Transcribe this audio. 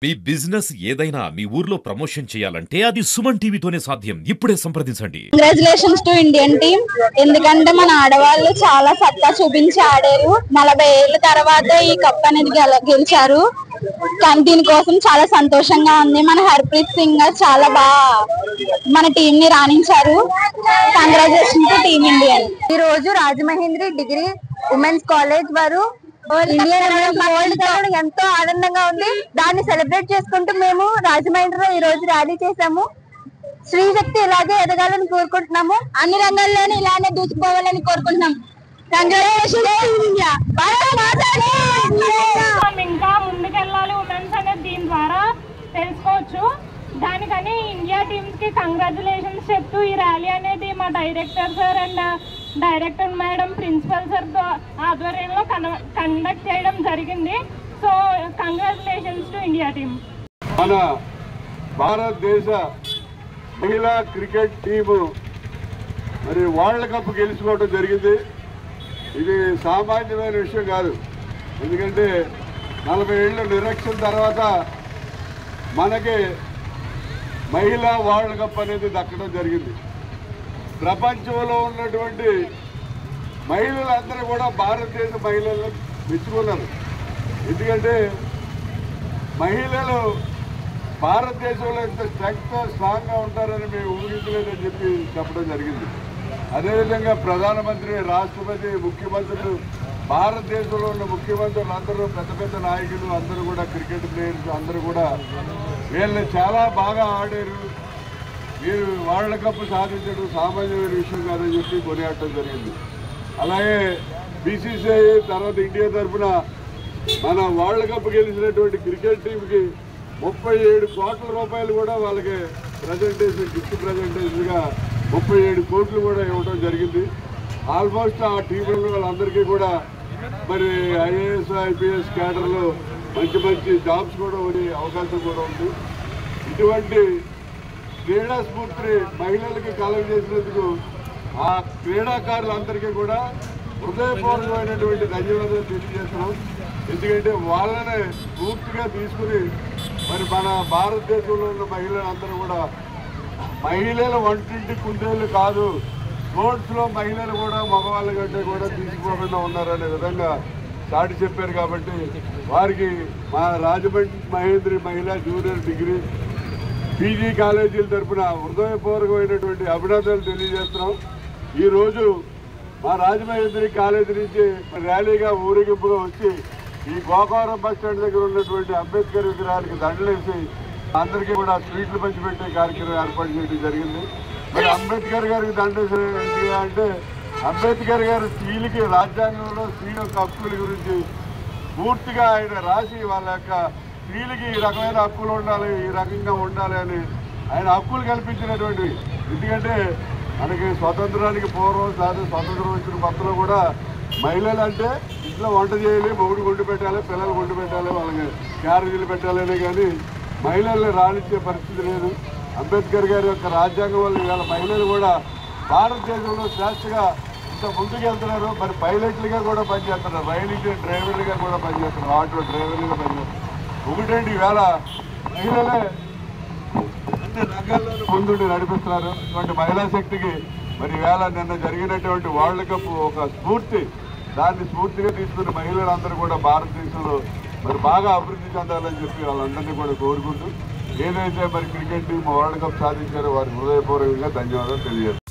మీ business ఏదైనా మీ ఊర్లో promotion చేయాలంటే అది సుమన్ టీవీతోనే సాధ్యం. ఇప్పుడే సంప్రదించండి. Congratulations to Indian team. ఎందుకంటే మన ఆడవాళ్ళు చాలా సత్తా చూపించి ఆడారు. 40 ఏళ్ల తర్వాత ఈ కప్ అనేది గెలిచారు. కానీ దీనికోసం చాలా సంతోషంగా ఉంది. మన హర్ప్రీత్ సింగ్ చాలా బాగా మన టీం ని రాణించారు. Congratulations to team Indian. ఈ రోజు రాజమహేంద్రి డిగ్రీ ఉమెన్స్ కాలేజ్ వారు ఇండియన్ ఎంతో ఆనందంగా ఉంది. దాన్ని సెలబ్రేట్ చేసుకుంటూ మేము రాజమహేంద్రిలో ఈ రోజు ర్యాలీ చేసాము. స్త్రీ శక్తి ఇలాగే ఎదగాలని కోరుకుంటున్నాము. అన్ని రంగాల్లోనూ ఇలానే దూసుకుపోవాలని కోరుకుంటున్నాం. ఇంకా ముందుకెళ్ళాలి ఉమెన్స్ అనేది దీని ద్వారా తెలుసుకోవచ్చు. దానికని ఇండియా టీమ్స్ కి కంగ్రాచులేషన్స్ చెప్తూ ఈ ర్యాలీ అనేది మా director sir and director madam principal sir తో ఆధ్వర్యంలో కండక్ట్ చేయడం జరిగింది. So congratulations to India team. మన భారతదేశ మహిళా క్రికెట్ టీము మరి వరల్డ్ కప్ గెలుచుకోవడం జరిగింది. ఇది సామాన్యమైన విషయం కాదు. ఎందుకంటే 40 ఏళ్ళ నిరీక్షణ తర్వాత మనకి మహిళా వరల్డ్ కప్ అనేది దక్కడం జరిగింది. ప్రపంచంలో ఉన్నటువంటి మహిళలందరూ కూడా భారతదేశ మహిళలను మెచ్చుకున్నారు. ఎందుకంటే మహిళలు భారతదేశంలో ఎంత స్ట్రాంగ్గా ఉంటారని మేము ఊహించలేదని చెప్పడం జరిగింది. అదేవిధంగా ప్రధానమంత్రి, రాష్ట్రపతి, ముఖ్యమంత్రులు, భారతదేశంలో ఉన్న ముఖ్యమంత్రులు అందరూ పెద్ద పెద్ద నాయకులు అందరూ కూడా క్రికెట్ ప్లేయర్స్ అందరూ కూడా వీళ్ళని చాలా బాగా ఆడారు. మీరు వరల్డ్ కప్ సాధించడం సామాన్యమైన విషయం కాదని చెప్పి కొనియాడటం జరిగింది. అలాగే బీసీసీఐ తర్వాత ఇండియా తరఫున మన వరల్డ్ కప్ గెలిచినటువంటి క్రికెట్ టీంకి 37 కోట్ల రూపాయలు కూడా వాళ్ళకి ప్రజెంటేషన్ గిఫ్ట్ ప్రజెంటేషన్గా 37 కోట్లు కూడా ఇవ్వడం జరిగింది. ఆల్మోస్ట్ ఆ టీంలో వాళ్ళందరికీ కూడా మరి ఐఏఎస్ ఐపీఎస్ క్యాడర్లో మంచి మంచి జాబ్స్ కూడా ఉండే అవకాశం కూడా ఉంది. ఇటువంటి క్రీడా స్ఫూర్తి మహిళలకి కలుగజేసినందుకు ఆ క్రీడాకారులందరికీ కూడా హృదయపూర్వకమైనటువంటి ధన్యవాదాలు తెలియజేస్తున్నాం. ఎందుకంటే వాళ్ళనే పూర్తిగా తీసుకుని మరి మన భారతదేశంలో ఉన్న మహిళలందరూ కూడా మహిళల వంటింటి కుందేళ్ళు కాదు, స్పోర్ట్స్లో మహిళలు కూడా మగవాళ్ళ కంటే కూడా తీసుకోకుండా ఉన్నారనే విధంగా చాటి చెప్పారు. కాబట్టి వారికి మా రాజమహేంద్రి మహిళా జూనియర్ డిగ్రీ పీజీ కాలేజీల తరఫున హృదయపూర్వకమైనటువంటి అభినందనలు తెలియజేస్తున్నాం. ఈరోజు మా రాజమహేంద్రి కాలేజీ నుంచి ర్యాలీగా ఊరేగింపుగా వచ్చి ఈ గోకవరం బస్ స్టాండ్ దగ్గర ఉన్నటువంటి అంబేద్కర్ విగ్రహానికి దండలేసి అందరికీ కూడా స్వీట్లు పంచిపెట్టే కార్యక్రమం ఏర్పాటు చేయడం జరిగింది. మరి అంబేద్కర్ గారికి దండేసి అంటే అంబేద్కర్ గారి స్త్రీలకి రాజ్యాంగంలో స్త్రీల యొక్క హక్కుల గురించి పూర్తిగా ఆయన రాసి వాళ్ళ యొక్క స్త్రీలకి ఈ రకమైన హక్కులు ఉండాలి, ఈ రకంగా ఉండాలి అని ఆయన హక్కులు కల్పించినటువంటివి. ఎందుకంటే మనకి స్వతంత్రానికి పూర్వం స్వతంత్రం వచ్చిన కొత్తలో కూడా మహిళలు అంటే ఇంట్లో వంట చేయాలి, మొగుడు వండి పెట్టాలి, పిల్లలు వండి పెట్టాలి, వాళ్ళకి క్యారేజీలు పెట్టాలనే కానీ మహిళల్ని రాణించే పరిస్థితి లేదు. అంబేద్కర్ గారి యొక్క రాజ్యాంగం వల్ల ఇవాళ మహిళలు కూడా భారతదేశంలో శ్రేష్టగా ఇంత ముందుకు వెళ్తున్నారు. మరి పైలట్లుగా కూడా పనిచేస్తున్నారు, రైలు ఇంజిన్ డ్రైవర్లుగా కూడా పనిచేస్తున్నారు, ఆటో డ్రైవర్లుగా పనిచేస్తున్నారు. ఒకటేంటి ఈవేళ మహిళలే అన్ని రంగాల్లోనూ ముందుండి నడిపిస్తున్నారు. ఇటువంటి మహిళా శక్తికి మరి ఈవేళ నిన్న జరిగినటువంటి వరల్డ్ కప్ ఒక స్ఫూర్తి. దాన్ని స్ఫూర్తిగా తీసుకుని మహిళలందరూ కూడా భారతదేశంలో మరి బాగా అభివృద్ధి చెందాలని చెప్పి వాళ్ళందరినీ కూడా కోరుకుంటూ ఏదైతే మరి క్రికెట్ టీం వరల్డ్ కప్ సాధించారో వారికి హృదయపూర్వకంగా ధన్యవాదాలు తెలియజేస్తారు.